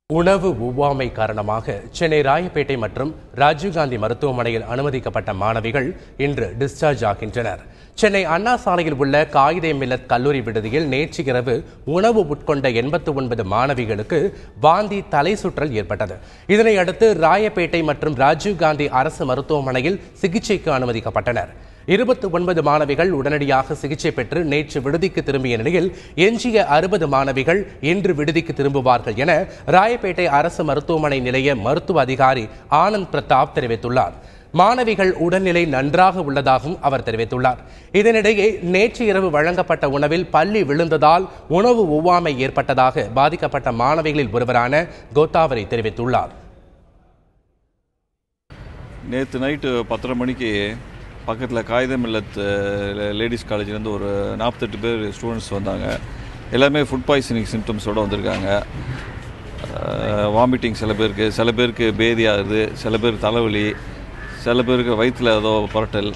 உணவு ஒவ்வாமை காரணமாக சென்னை ராயப்பேட்டை மற்றும் ராஜீவ்காந்தி மருத்துவமனையில் அனுமதிக்கப்பட்ட மாணவிகள் இன்று டிஸ்சார்ஜ் ஆகின்றனர். சென்னை அண்ணா சாலையில் உள்ள காயிதே மில்லத் கல்லூரி விடுதியில் நேற்று இரவு உணவு உட்கொண்ட 89 மாணவிகளுக்கு வாந்தி, தலை சுற்றல் ஏற்பட்டது. இதனையடுத்து ராயப்பேட்டை மற்றும் ராஜீவ்காந்தி அரசு மருத்துவமனையில் சிகிச்சைக்கு அனுமதிக்கப்பட்டனர். 29 மாணவிகள் உடனடியாக சிகிச்சை பெற்று நேற்று விடுதிக்கு திரும்பிய நிலையில் எஞ்சிய 60 மாணவிகள் இன்று விடுதிக்கு திரும்புவார்கள் என ராயப்பேட்டை அரசு மருத்துவமனை நிலைய மருத்துவ அதிகாரி ஆனந்த் பிரதாப் தெரிவித்துள்ளார். மாணவிகள் உடல்நிலை நன்றாக உள்ளதாகவும் அவர் தெரிவித்துள்ளார். இதனிடையே நேற்று இரவு வழங்கப்பட்ட உணவில் பல்லி விழுந்ததால் உணவு ஒவ்வாமை ஏற்பட்டதாக பாதிக்கப்பட்ட மாணவிகளில் ஒருவரான கோதாவரி தெரிவித்துள்ளார். நேற்று நைட்டு 10:30 மணிக்கு பக்கத்தில் காயிதே மில்லத் லேடிஸ் காலேஜ்லேருந்து ஒரு 48 பேர் ஸ்டூடெண்ட்ஸ் வந்தாங்க. எல்லாருமே ஃபுட் பாய்சனிங் சிம்டம்ஸோடு வந்திருக்காங்க. வாமிட்டிங் சில பேருக்கு பேதி ஆகுது, சில பேர் தலைவலி, சில பேருக்கு வயிற்றில் ஏதோ புரட்டல்,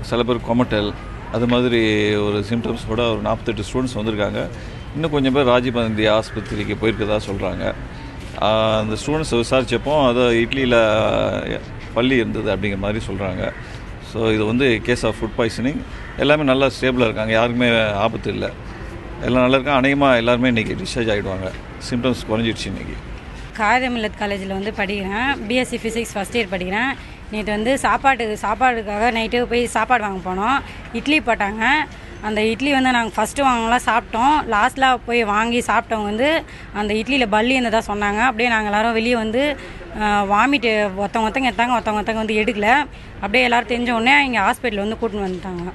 சில பேர் கொமட்டல், அது மாதிரி ஒரு சிம்டம்ஸோட ஒரு 48 ஸ்டூடெண்ட்ஸ் வந்திருக்காங்க. இன்னும் கொஞ்சம் பேர் ராஜீவ்காந்தி ஆஸ்பத்திரிக்கு போயிருக்கதா சொல்கிறாங்க. அந்த ஸ்டூடெண்ட்ஸை விசாரித்தப்போ அது இட்லியில் பல்லி இருந்தது அப்படிங்கிற மாதிரி சொல்கிறாங்க. ஸோ இது கேஸ் ஆஃப் ஃபுட் பாய்சனிங். எல்லாமே நல்லா ஸ்டேபிளாக இருக்காங்க, யாருக்குமே ஆபத்து இல்லை, எல்லாம் நல்லா இருக்காங்க. அநேகமாக எல்லாருமே இன்றைக்கி டிஸ்சார்ஜ் ஆகிடுவாங்க. சிம்டம்ஸ் குறைஞ்சிடுச்சு. இன்றைக்கி காயிதே மில்லத் காலேஜில் படிக்கிறேன். பிஎஸ்சி ஃபிசிக்ஸ் ஃபஸ்ட் இயர் படிக்கிறேன். நேற்று சாப்பாடுக்காக நைட்டு போய் சாப்பாடு வாங்க போனோம். இட்லி போட்டாங்க. அந்த இட்லி நாங்கள் ஃபஸ்ட்டு வாங்கலாம் சாப்பிட்டோம். லாஸ்ட்டில் போய் வாங்கி சாப்பிட்டவங்க அந்த இட்லியில் பல்லி இருந்ததாக சொன்னாங்க. அப்படியே நாங்கள் எல்லோரும் வெளியே வாமிட்டு ஒருத்தவங்க எடுத்தாங்க, ஒருத்தவங்க எடுக்கல. அப்படியே எல்லோரும் தெரிஞ்ச உடனே இங்கே ஹாஸ்பிட்டலில் கூட்டின்னு வந்துட்டாங்க.